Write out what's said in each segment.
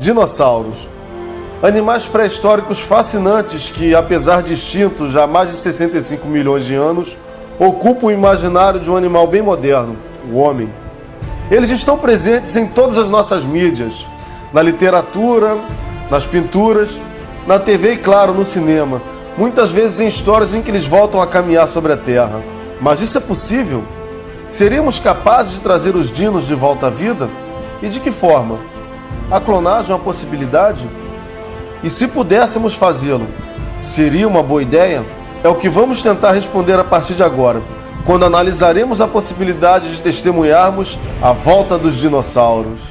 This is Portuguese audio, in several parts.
Dinossauros. Animais pré-históricos fascinantes que, apesar de extintos há mais de 65 milhões de anos, ocupam o imaginário de um animal bem moderno, o homem. Eles estão presentes em todas as nossas mídias, na literatura, nas pinturas, na TV e, claro, no cinema, muitas vezes em histórias em que eles voltam a caminhar sobre a Terra. Mas isso é possível? Seríamos capazes de trazer os dinos de volta à vida? E de que forma? A clonagem é uma possibilidade? E se pudéssemos fazê-lo, seria uma boa ideia? É o que vamos tentar responder a partir de agora, quando analisaremos a possibilidade de testemunharmos a volta dos dinossauros.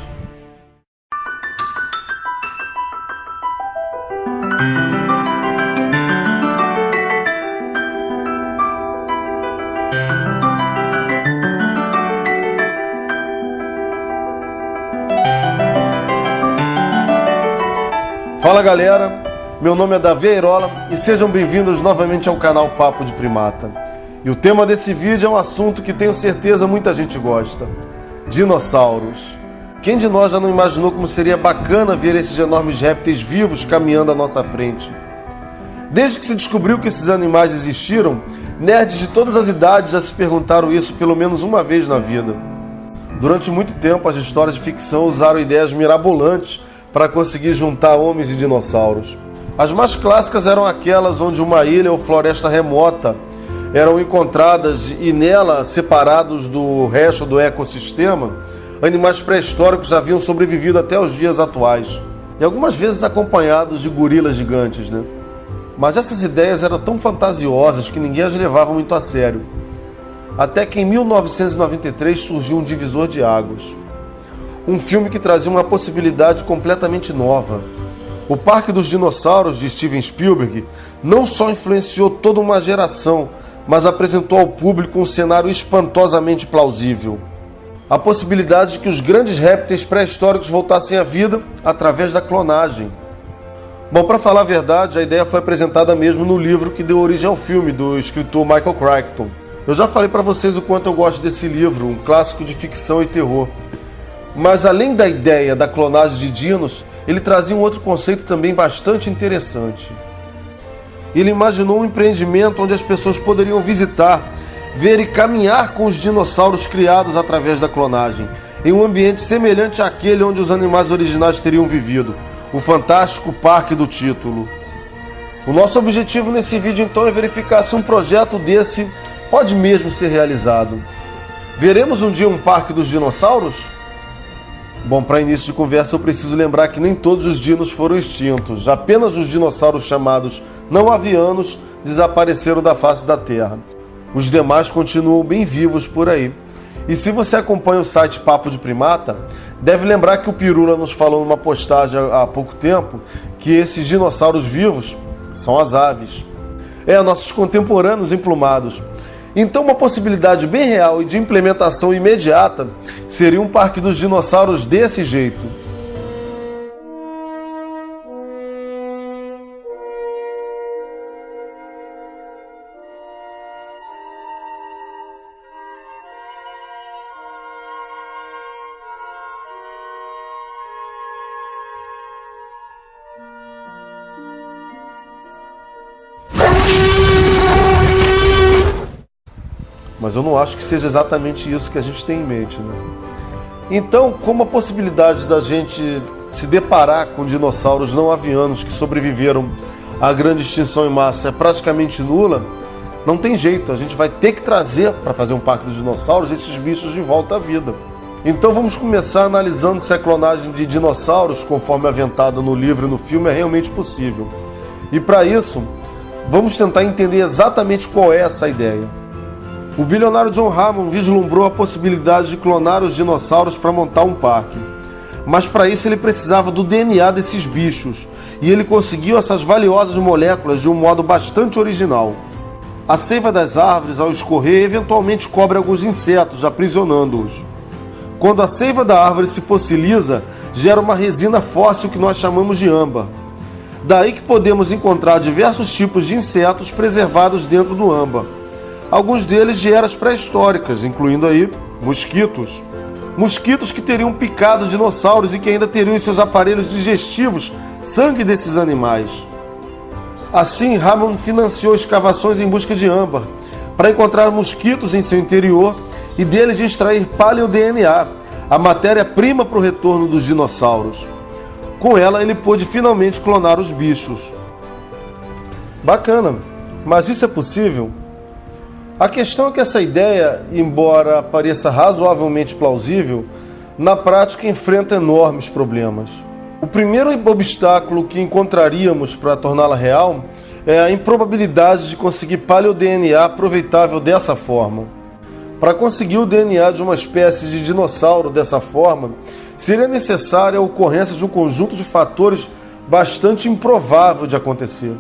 Fala galera, meu nome é Davi Airola e sejam bem-vindos novamente ao canal Papo de Primata. E o tema desse vídeo é um assunto que tenho certeza muita gente gosta: dinossauros. Quem de nós já não imaginou como seria bacana ver esses enormes répteis vivos caminhando à nossa frente? Desde que se descobriu que esses animais existiram, nerds de todas as idades já se perguntaram isso pelo menos uma vez na vida. Durante muito tempo as histórias de ficção usaram ideias mirabolantes para conseguir juntar homens e dinossauros. As mais clássicas eram aquelas onde uma ilha ou floresta remota eram encontradas e nela, separados do resto do ecossistema, animais pré-históricos haviam sobrevivido até os dias atuais. E algumas vezes acompanhados de gorilas gigantes, né? Mas essas ideias eram tão fantasiosas que ninguém as levava muito a sério. Até que em 1993 surgiu um divisor de águas. Um filme que trazia uma possibilidade completamente nova. O Parque dos Dinossauros, de Steven Spielberg, não só influenciou toda uma geração, mas apresentou ao público um cenário espantosamente plausível. A possibilidade de que os grandes répteis pré-históricos voltassem à vida através da clonagem. Bom, para falar a verdade, a ideia foi apresentada mesmo no livro que deu origem ao filme, do escritor Michael Crichton. Eu já falei para vocês o quanto eu gosto desse livro, um clássico de ficção e terror. Mas além da ideia da clonagem de dinos, ele trazia um outro conceito também bastante interessante. Ele imaginou um empreendimento onde as pessoas poderiam visitar, ver e caminhar com os dinossauros criados através da clonagem, em um ambiente semelhante àquele onde os animais originais teriam vivido, o fantástico parque do título. O nosso objetivo nesse vídeo então é verificar se um projeto desse pode mesmo ser realizado. Veremos um dia um parque dos dinossauros? Bom, para início de conversa eu preciso lembrar que nem todos os dinos foram extintos. Apenas os dinossauros chamados não avianos desapareceram da face da Terra. Os demais continuam bem vivos por aí. E se você acompanha o site Papo de Primata, deve lembrar que o Pirula nos falou numa postagem há pouco tempo que esses dinossauros vivos são as aves. Nossos contemporâneos emplumados. Então uma possibilidade bem real e de implementação imediata seria um parque dos dinossauros desse jeito. Mas eu não acho que seja exatamente isso que a gente tem em mente, né? Então, como a possibilidade da gente se deparar com dinossauros não avianos que sobreviveram à grande extinção em massa é praticamente nula, não tem jeito, a gente vai ter que trazer, para fazer um parque dos dinossauros, esses bichos de volta à vida. Então vamos começar analisando se a clonagem de dinossauros, conforme aventada no livro e no filme, é realmente possível. E para isso, vamos tentar entender exatamente qual é essa ideia. O bilionário John Hammond vislumbrou a possibilidade de clonar os dinossauros para montar um parque. Mas para isso ele precisava do DNA desses bichos, e ele conseguiu essas valiosas moléculas de um modo bastante original. A seiva das árvores, ao escorrer, eventualmente cobre alguns insetos, aprisionando-os. Quando a seiva da árvore se fossiliza, gera uma resina fóssil que nós chamamos de âmbar. Daí que podemos encontrar diversos tipos de insetos preservados dentro do âmbar. Alguns deles de eras pré-históricas, incluindo aí mosquitos. Mosquitos que teriam picado dinossauros e que ainda teriam em seus aparelhos digestivos sangue desses animais. Assim, Hammond financiou escavações em busca de âmbar, para encontrar mosquitos em seu interior e deles extrair paleo-DNA, a matéria-prima para o retorno dos dinossauros. Com ela, ele pôde finalmente clonar os bichos. Bacana, mas isso é possível? A questão é que essa ideia, embora pareça razoavelmente plausível, na prática enfrenta enormes problemas. O primeiro obstáculo que encontraríamos para torná-la real é a improbabilidade de conseguir paleo-DNA aproveitável dessa forma. Para conseguir o DNA de uma espécie de dinossauro dessa forma, seria necessária a ocorrência de um conjunto de fatores bastante improvável de acontecer.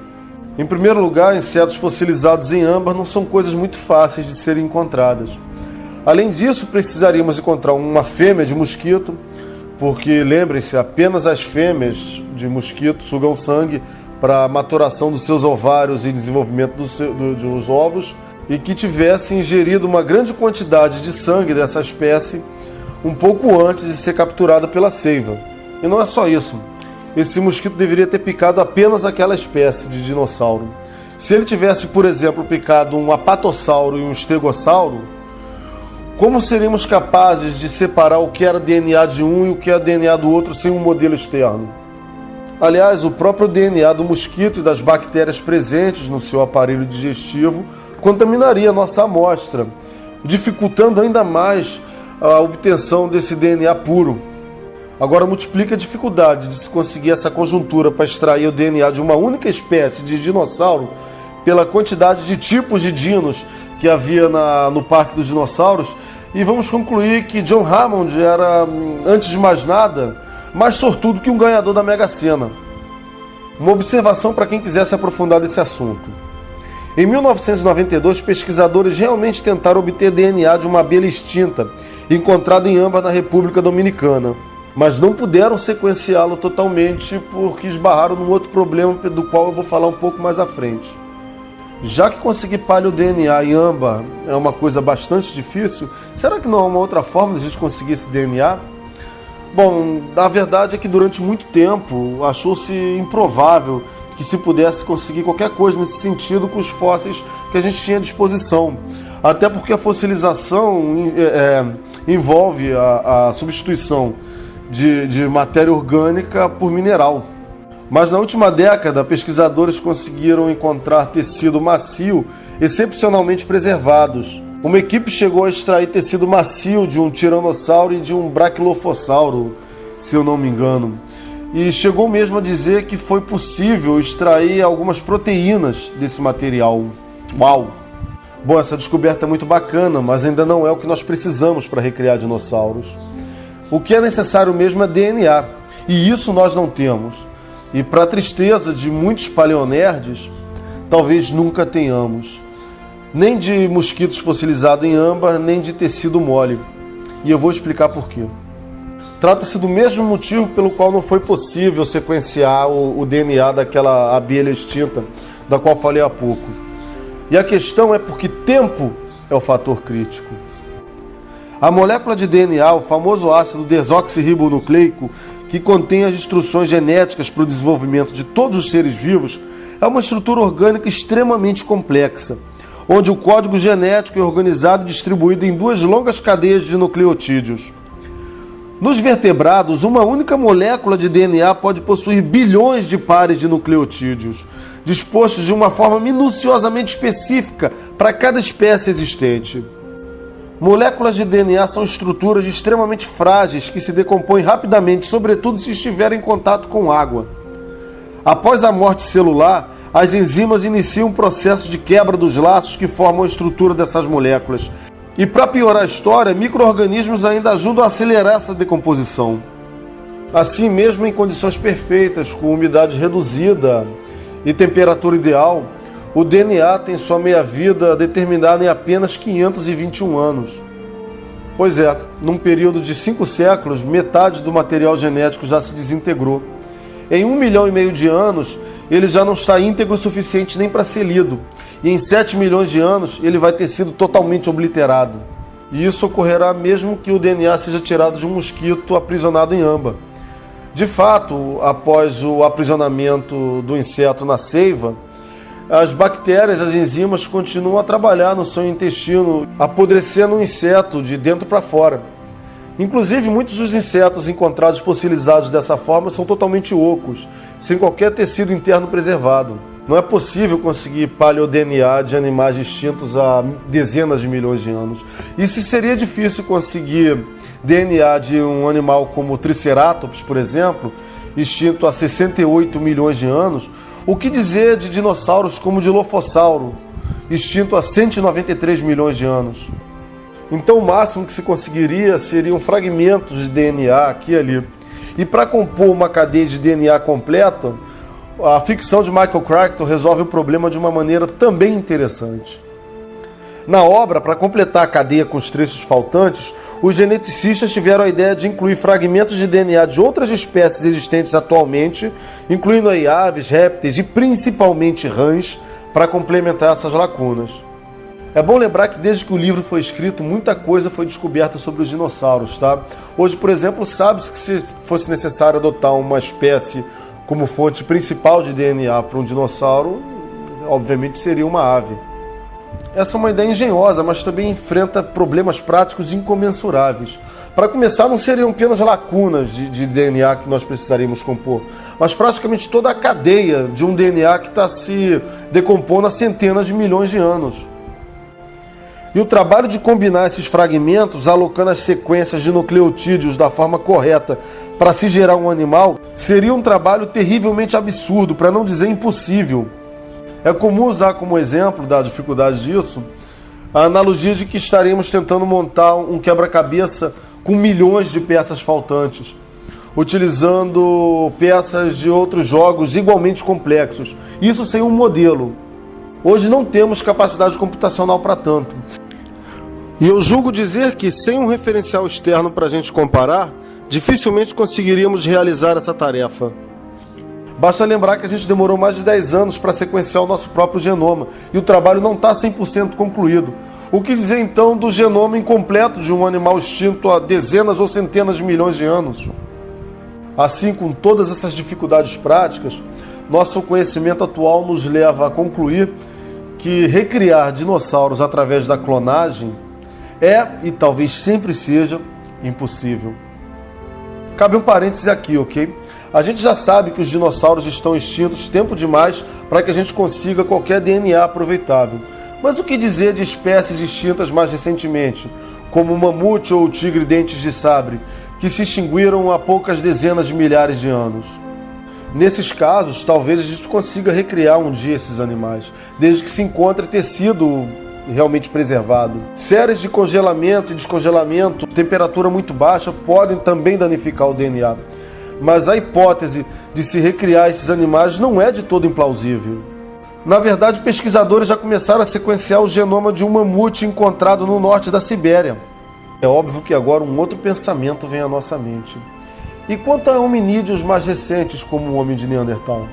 Em primeiro lugar, insetos fossilizados em âmbar não são coisas muito fáceis de serem encontradas. Além disso, precisaríamos encontrar uma fêmea de mosquito, porque, lembrem-se, apenas as fêmeas de mosquito sugam sangue para a maturação dos seus ovários e desenvolvimento dos ovos, e que tivesse ingerido uma grande quantidade de sangue dessa espécie um pouco antes de ser capturada pela seiva. E não é só isso. Esse mosquito deveria ter picado apenas aquela espécie de dinossauro. Se ele tivesse, por exemplo, picado um apatossauro e um estegossauro, como seríamos capazes de separar o que era DNA de um e o que era DNA do outro sem um modelo externo? Aliás, o próprio DNA do mosquito e das bactérias presentes no seu aparelho digestivo contaminaria a nossa amostra, dificultando ainda mais a obtenção desse DNA puro. Agora multiplica a dificuldade de se conseguir essa conjuntura para extrair o DNA de uma única espécie de dinossauro pela quantidade de tipos de dinos que havia no Parque dos Dinossauros, e vamos concluir que John Hammond era, antes de mais nada, mais sortudo que um ganhador da Mega Sena. Uma observação para quem quisesse aprofundar desse assunto. Em 1992, pesquisadores realmente tentaram obter DNA de uma abelha extinta, encontrada em âmbar na República Dominicana, mas não puderam sequenciá-lo totalmente porque esbarraram num outro problema do qual eu vou falar um pouco mais à frente. Já que conseguir paleo-DNA em âmbar é uma coisa bastante difícil, será que não há uma outra forma de a gente conseguir esse DNA? Bom, a verdade é que durante muito tempo achou-se improvável que se pudesse conseguir qualquer coisa nesse sentido com os fósseis que a gente tinha à disposição. Até porque a fossilização envolve a substituição de matéria orgânica por mineral. Mas na última década, pesquisadores conseguiram encontrar tecido macio excepcionalmente preservados. Uma equipe chegou a extrair tecido macio de um tiranossauro e de um braquilofossauro, se eu não me engano. E chegou mesmo a dizer que foi possível extrair algumas proteínas desse material. Uau! Bom, essa descoberta é muito bacana, mas ainda não é o que nós precisamos para recriar dinossauros. O que é necessário mesmo é DNA, e isso nós não temos. E para a tristeza de muitos paleonerds, talvez nunca tenhamos. Nem de mosquitos fossilizados em âmbar, nem de tecido mole. E eu vou explicar por quê. Trata-se do mesmo motivo pelo qual não foi possível sequenciar o DNA daquela abelha extinta, da qual falei há pouco. E a questão é porque tempo é o fator crítico. A molécula de DNA, o famoso ácido desoxirribonucleico, que contém as instruções genéticas para o desenvolvimento de todos os seres vivos, é uma estrutura orgânica extremamente complexa, onde o código genético é organizado e distribuído em duas longas cadeias de nucleotídeos. Nos vertebrados, uma única molécula de DNA pode possuir bilhões de pares de nucleotídeos, dispostos de uma forma minuciosamente específica para cada espécie existente. Moléculas de DNA são estruturas extremamente frágeis que se decompõem rapidamente, sobretudo se estiverem em contato com água. Após a morte celular, as enzimas iniciam um processo de quebra dos laços que formam a estrutura dessas moléculas. E para piorar a história, micro-organismos ainda ajudam a acelerar essa decomposição. Assim mesmo, em condições perfeitas, com umidade reduzida e temperatura ideal, o DNA tem sua meia-vida determinada em apenas 521 anos. Pois é, num período de 5 séculos, metade do material genético já se desintegrou. Em 1,5 milhão de anos, ele já não está íntegro o suficiente nem para ser lido. E em 7 milhões de anos, ele vai ter sido totalmente obliterado. E isso ocorrerá mesmo que o DNA seja tirado de um mosquito aprisionado em âmbar. De fato, após o aprisionamento do inseto na seiva, as bactérias, as enzimas continuam a trabalhar no seu intestino, apodrecendo o inseto de dentro para fora. Inclusive, muitos dos insetos encontrados fossilizados dessa forma são totalmente ocos, sem qualquer tecido interno preservado. Não é possível conseguir paleodNA de animais extintos há dezenas de milhões de anos. E se seria difícil conseguir DNA de um animal como o Triceratops, por exemplo, extinto há 68 milhões de anos, o que dizer de dinossauros como o Dilophosauro, extinto há 193 milhões de anos? Então o máximo que se conseguiria seriam fragmentos de DNA aqui e ali. E para compor uma cadeia de DNA completa, a ficção de Michael Crichton resolve o problema de uma maneira também interessante. Na obra, para completar a cadeia com os trechos faltantes, os geneticistas tiveram a ideia de incluir fragmentos de DNA de outras espécies existentes atualmente, incluindo aí aves, répteis e principalmente rãs, para complementar essas lacunas. É bom lembrar que desde que o livro foi escrito, muita coisa foi descoberta sobre os dinossauros, tá? Hoje, por exemplo, sabe-se que se fosse necessário adotar uma espécie como fonte principal de DNA para um dinossauro, obviamente seria uma ave. Essa é uma ideia engenhosa, mas também enfrenta problemas práticos incomensuráveis. Para começar, não seriam apenas lacunas de DNA que nós precisaríamos compor, mas praticamente toda a cadeia de um DNA que está se decompondo há centenas de milhões de anos. E o trabalho de combinar esses fragmentos, alocando as sequências de nucleotídeos da forma correta para se gerar um animal, seria um trabalho terrivelmente absurdo, para não dizer impossível. É comum usar como exemplo da dificuldade disso a analogia de que estaríamos tentando montar um quebra-cabeça com milhões de peças faltantes, utilizando peças de outros jogos igualmente complexos, isso sem um modelo. Hoje não temos capacidade computacional para tanto. E eu julgo dizer que, sem um referencial externo para a gente comparar, dificilmente conseguiríamos realizar essa tarefa. Basta lembrar que a gente demorou mais de 10 anos para sequenciar o nosso próprio genoma, e o trabalho não está 100% concluído. O que dizer então do genoma incompleto de um animal extinto há dezenas ou centenas de milhões de anos? Assim, com todas essas dificuldades práticas, nosso conhecimento atual nos leva a concluir que recriar dinossauros através da clonagem é, e talvez sempre seja, impossível. Cabe um parêntese aqui, ok? A gente já sabe que os dinossauros estão extintos tempo demais para que a gente consiga qualquer DNA aproveitável. Mas o que dizer de espécies extintas mais recentemente, como o mamute ou o tigre dentes de sabre, que se extinguiram há poucas dezenas de milhares de anos? Nesses casos, talvez a gente consiga recriar um dia esses animais, desde que se encontre tecido realmente preservado. Séries de congelamento e descongelamento, temperatura muito baixa, podem também danificar o DNA. Mas a hipótese de se recriar esses animais não é de todo implausível. Na verdade, pesquisadores já começaram a sequenciar o genoma de um mamute encontrado no norte da Sibéria. É óbvio que agora um outro pensamento vem à nossa mente. E quanto a hominídeos mais recentes, como o homem de Neandertal?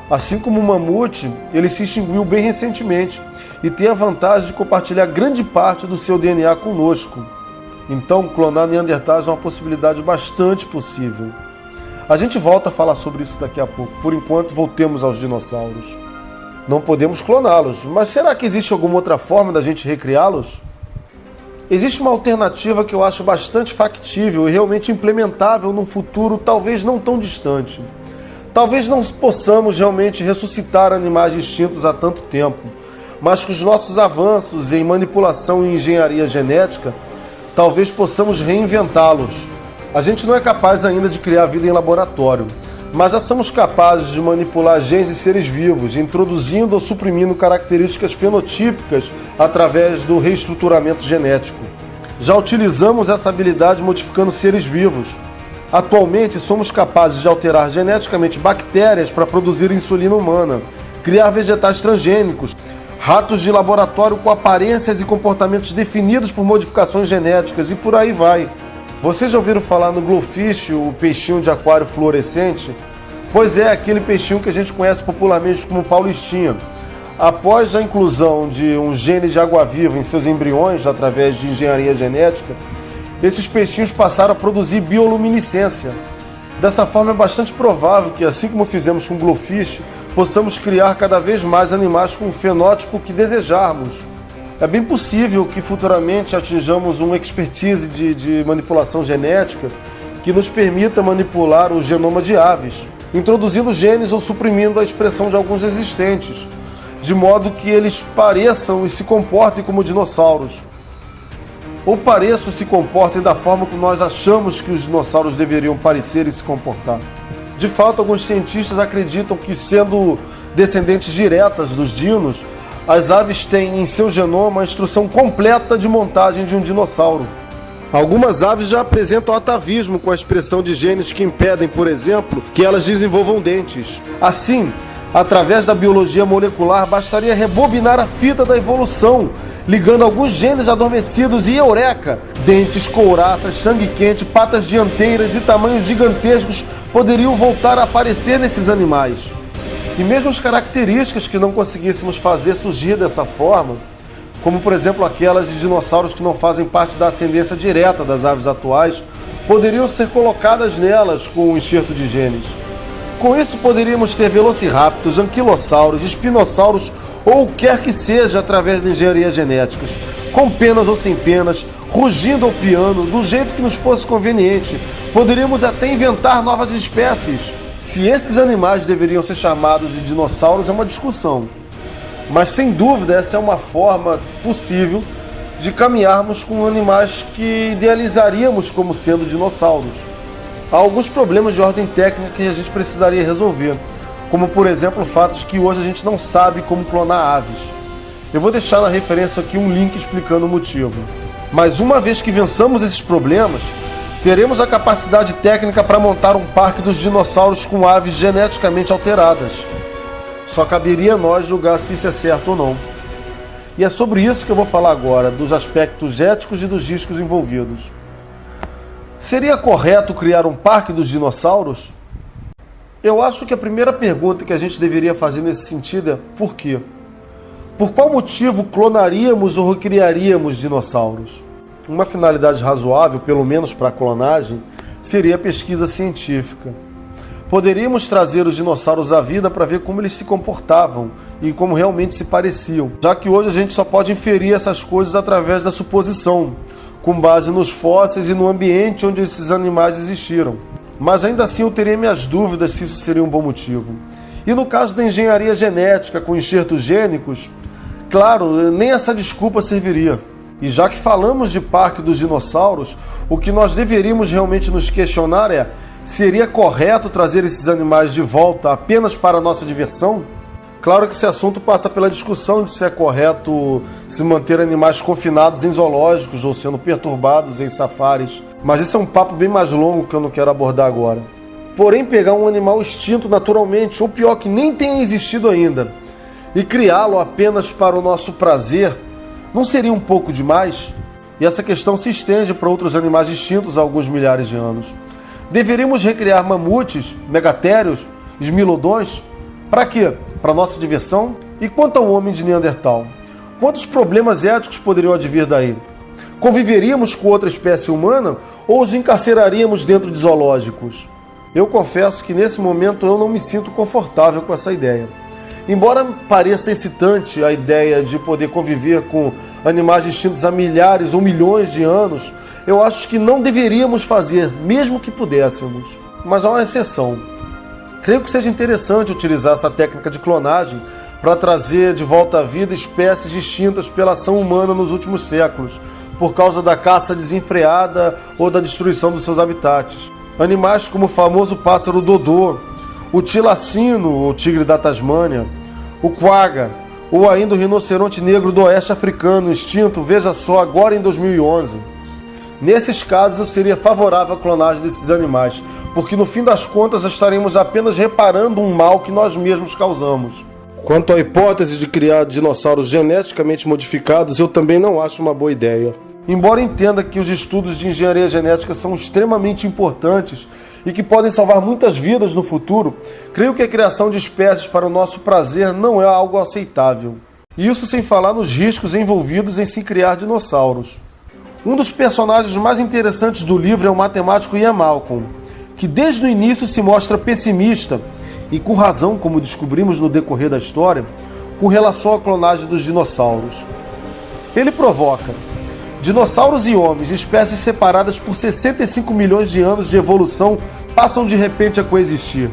Assim como o mamute, ele se extinguiu bem recentemente e tem a vantagem de compartilhar grande parte do seu DNA conosco. Então, clonar Neandertais é uma possibilidade bastante possível. A gente volta a falar sobre isso daqui a pouco. Por enquanto, voltemos aos dinossauros. Não podemos cloná-los, mas será que existe alguma outra forma da gente recriá-los? Existe uma alternativa que eu acho bastante factível e realmente implementável num futuro talvez não tão distante. Talvez não possamos realmente ressuscitar animais extintos há tanto tempo, mas com os nossos avanços em manipulação e engenharia genética, talvez possamos reinventá-los. A gente não é capaz ainda de criar vida em laboratório, mas já somos capazes de manipular genes e seres vivos, introduzindo ou suprimindo características fenotípicas através do reestruturamento genético. Já utilizamos essa habilidade modificando seres vivos. Atualmente, somos capazes de alterar geneticamente bactérias para produzir insulina humana, criar vegetais transgênicos, ratos de laboratório com aparências e comportamentos definidos por modificações genéticas e por aí vai. Vocês já ouviram falar no glowfish, o peixinho de aquário fluorescente? Pois é, aquele peixinho que a gente conhece popularmente como paulistinha. após a inclusão de um gene de água-viva em seus embriões, através de engenharia genética, esses peixinhos passaram a produzir bioluminescência. Dessa forma, é bastante provável que, assim como fizemos com o Glowfish, possamos criar cada vez mais animais com o fenótipo que desejarmos. É bem possível que futuramente atinjamos uma expertise de manipulação genética que nos permita manipular o genoma de aves, introduzindo genes ou suprimindo a expressão de alguns existentes, de modo que eles pareçam e se comportem como dinossauros. Ou pareçam e se comportem da forma como nós achamos que os dinossauros deveriam parecer e se comportar. De fato, alguns cientistas acreditam que, sendo descendentes diretas dos dinos, as aves têm em seu genoma a instrução completa de montagem de um dinossauro. Algumas aves já apresentam atavismo com a expressão de genes que impedem, por exemplo, que elas desenvolvam dentes. Assim, através da biologia molecular, bastaria rebobinar a fita da evolução, ligando alguns genes adormecidos e eureka! Dentes, couraças, sangue quente, patas dianteiras e tamanhos gigantescos poderiam voltar a aparecer nesses animais. E mesmo as características que não conseguíssemos fazer surgir dessa forma, como por exemplo aquelas de dinossauros que não fazem parte da ascendência direta das aves atuais, poderiam ser colocadas nelas com um enxerto de genes. Com isso poderíamos ter velociraptors, anquilossauros, espinossauros ou o que quer que seja através de engenharias genéticas, com penas ou sem penas, rugindo ou piano, do jeito que nos fosse conveniente. Poderíamos até inventar novas espécies. Se esses animais deveriam ser chamados de dinossauros é uma discussão. Mas sem dúvida essa é uma forma possível de caminharmos com animais que idealizaríamos como sendo dinossauros. Há alguns problemas de ordem técnica que a gente precisaria resolver, como por exemplo o fato de que hoje a gente não sabe como clonar aves. Eu vou deixar na referência aqui um link explicando o motivo. Mas uma vez que vençamos esses problemas, teremos a capacidade técnica para montar um parque dos dinossauros com aves geneticamente alteradas. Só caberia a nós julgar se isso é certo ou não. E é sobre isso que eu vou falar agora, dos aspectos éticos e dos riscos envolvidos. Seria correto criar um parque dos dinossauros? Eu acho que a primeira pergunta que a gente deveria fazer nesse sentido é por quê? Por qual motivo clonaríamos ou recriaríamos dinossauros? Uma finalidade razoável, pelo menos para a clonagem, seria a pesquisa científica. Poderíamos trazer os dinossauros à vida para ver como eles se comportavam e como realmente se pareciam, já que hoje a gente só pode inferir essas coisas através da suposição, com base nos fósseis e no ambiente onde esses animais existiram. Mas ainda assim eu teria minhas dúvidas se isso seria um bom motivo. E no caso da engenharia genética com enxertos gênicos, claro, nem essa desculpa serviria. E já que falamos de parque dos dinossauros, o que nós deveríamos realmente nos questionar é: seria correto trazer esses animais de volta apenas para a nossa diversão? Claro que esse assunto passa pela discussão de se é correto se manter animais confinados em zoológicos ou sendo perturbados em safaris, mas esse é um papo bem mais longo que eu não quero abordar agora. Porém, pegar um animal extinto naturalmente, ou pior, que nem tenha existido ainda, e criá-lo apenas para o nosso prazer, não seria um pouco demais? E essa questão se estende para outros animais extintos há alguns milhares de anos. Deveríamos recriar mamutes, megatérios, esmilodões? Para quê? Para nossa diversão? E quanto ao homem de Neandertal? Quantos problemas éticos poderiam advir daí? Conviveríamos com outra espécie humana ou os encarceraríamos dentro de zoológicos? Eu confesso que nesse momento eu não me sinto confortável com essa ideia. Embora pareça excitante a ideia de poder conviver com animais extintos há milhares ou milhões de anos, eu acho que não deveríamos fazer, mesmo que pudéssemos. Mas há uma exceção. Creio que seja interessante utilizar essa técnica de clonagem para trazer de volta à vida espécies extintas pela ação humana nos últimos séculos, por causa da caça desenfreada ou da destruição dos seus habitats. Animais como o famoso pássaro dodô, o tilacino, o tigre da Tasmânia, o quagga, ou ainda o rinoceronte negro do oeste africano, extinto, veja só, agora em 2011. Nesses casos eu seria favorável à clonagem desses animais, porque no fim das contas estaremos apenas reparando um mal que nós mesmos causamos. Quanto à hipótese de criar dinossauros geneticamente modificados, eu também não acho uma boa ideia. Embora entenda que os estudos de engenharia genética são extremamente importantes e que podem salvar muitas vidas no futuro, creio que a criação de espécies para o nosso prazer não é algo aceitável. Isso sem falar nos riscos envolvidos em se criar dinossauros. Um dos personagens mais interessantes do livro é o matemático Ian Malcolm, que desde o início se mostra pessimista, e com razão, como descobrimos no decorrer da história, com relação à clonagem dos dinossauros. Ele provoca: dinossauros e homens, espécies separadas por 65 milhões de anos de evolução, passam de repente a coexistir.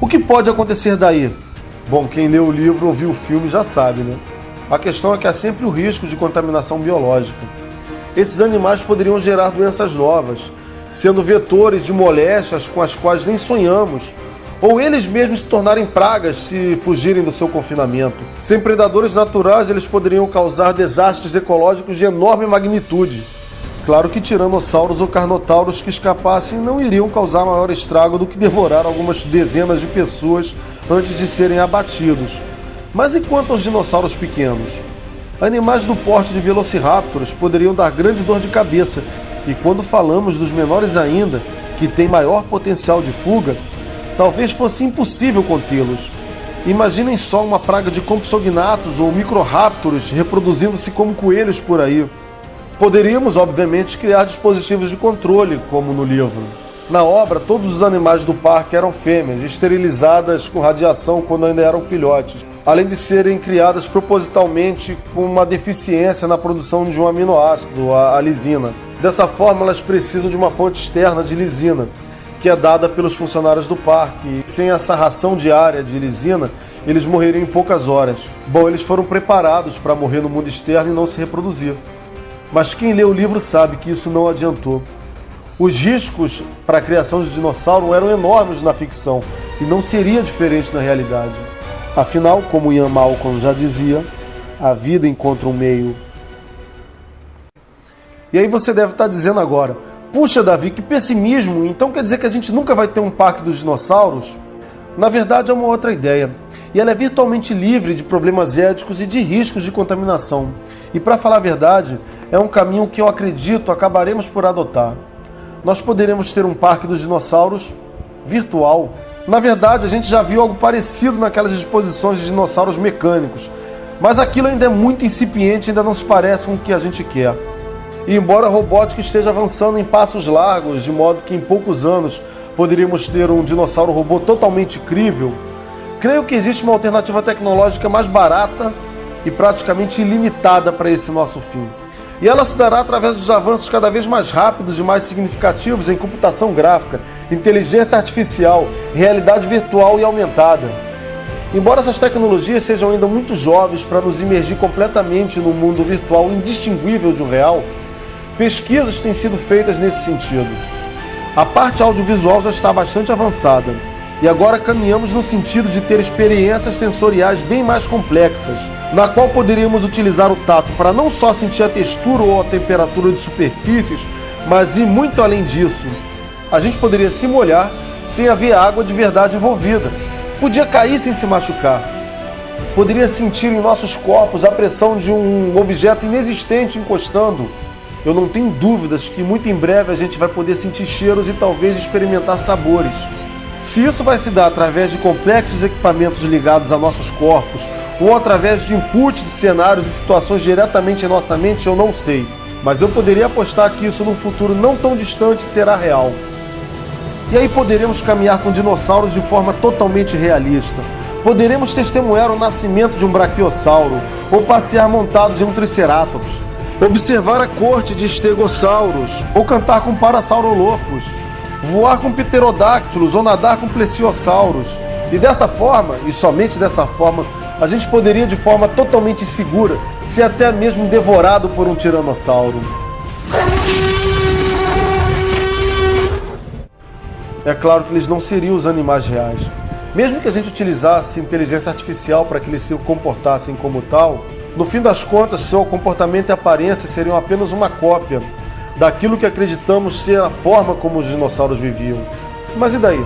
O que pode acontecer daí? Bom, quem leu o livro ou viu o filme já sabe, né? A questão é que há sempre o risco de contaminação biológica. Esses animais poderiam gerar doenças novas, sendo vetores de moléstias com as quais nem sonhamos, ou eles mesmos se tornarem pragas se fugirem do seu confinamento. Sem predadores naturais, eles poderiam causar desastres ecológicos de enorme magnitude. Claro que tiranossauros ou carnotauros que escapassem não iriam causar maior estrago do que devorar algumas dezenas de pessoas antes de serem abatidos. Mas e quanto aos dinossauros pequenos? Animais do porte de velociraptors poderiam dar grande dor de cabeça, e quando falamos dos menores ainda, que têm maior potencial de fuga, talvez fosse impossível contê-los. Imaginem só uma praga de compsognathus ou microraptors reproduzindo-se como coelhos por aí. Poderíamos, obviamente, criar dispositivos de controle, como no livro. Na obra, todos os animais do parque eram fêmeas, esterilizadas com radiação quando ainda eram filhotes, além de serem criadas propositalmente com uma deficiência na produção de um aminoácido, a lisina. Dessa forma, elas precisam de uma fonte externa de lisina, que é dada pelos funcionários do parque. Sem essa ração diária de lisina, eles morreriam em poucas horas. Bom, eles foram preparados para morrer no mundo externo e não se reproduzir. Mas quem lê o livro sabe que isso não adiantou. Os riscos para a criação de dinossauro eram enormes na ficção, e não seria diferente na realidade. Afinal, como Ian Malcolm já dizia, a vida encontra um meio. E aí você deve estar dizendo agora: puxa, Davi, que pessimismo, então quer dizer que a gente nunca vai ter um parque dos dinossauros? Na verdade, é uma outra ideia, e ela é virtualmente livre de problemas éticos e de riscos de contaminação. E para falar a verdade, é um caminho que eu acredito acabaremos por adotar. Nós poderemos ter um parque dos dinossauros virtual. Na verdade, a gente já viu algo parecido naquelas exposições de dinossauros mecânicos, mas aquilo ainda é muito incipiente e ainda não se parece com o que a gente quer. E embora a robótica esteja avançando em passos largos, de modo que em poucos anos poderíamos ter um dinossauro robô totalmente crível, creio que existe uma alternativa tecnológica mais barata e praticamente ilimitada para esse nosso fim. E ela se dará através dos avanços cada vez mais rápidos e mais significativos em computação gráfica, inteligência artificial, realidade virtual e aumentada. Embora essas tecnologias sejam ainda muito jovens para nos imergir completamente no mundo virtual indistinguível de um real, pesquisas têm sido feitas nesse sentido. A parte audiovisual já está bastante avançada, e agora caminhamos no sentido de ter experiências sensoriais bem mais complexas, na qual poderíamos utilizar o tato para não só sentir a textura ou a temperatura de superfícies, mas ir muito além disso. A gente poderia se molhar sem haver água de verdade envolvida. Podia cair sem se machucar. Poderia sentir em nossos corpos a pressão de um objeto inexistente encostando. Eu não tenho dúvidas que muito em breve a gente vai poder sentir cheiros e talvez experimentar sabores. Se isso vai se dar através de complexos equipamentos ligados a nossos corpos ou através de input de cenários e situações diretamente em nossa mente, eu não sei. Mas eu poderia apostar que isso num futuro não tão distante será real. E aí poderemos caminhar com dinossauros de forma totalmente realista. Poderemos testemunhar o nascimento de um braquiossauro ou passear montados em um triceratops. Observar a corte de estegossauros ou cantar com parasaurolophos. Voar com pterodáctilos ou nadar com plesiosauros. E dessa forma, e somente dessa forma, a gente poderia de forma totalmente segura ser até mesmo devorado por um tiranossauro. É claro que eles não seriam os animais reais. Mesmo que a gente utilizasse inteligência artificial para que eles se comportassem como tal, no fim das contas, seu comportamento e aparência seriam apenas uma cópia daquilo que acreditamos ser a forma como os dinossauros viviam. Mas e daí?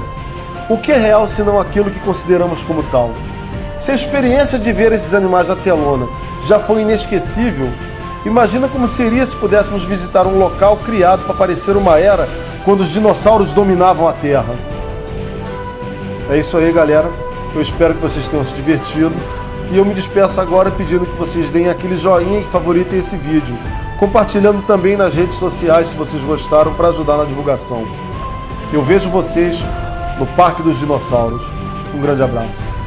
O que é real senão aquilo que consideramos como tal? Se a experiência de ver esses animais na telona já foi inesquecível, Imagina como seria se pudéssemos visitar um local criado para parecer uma era quando os dinossauros dominavam a Terra. É isso aí, galera. Eu espero que vocês tenham se divertido. E eu me despeço agora pedindo que vocês deem aquele joinha e favoritem esse vídeo, compartilhando também nas redes sociais se vocês gostaram, para ajudar na divulgação. Eu vejo vocês no Parque dos Dinossauros. Um grande abraço.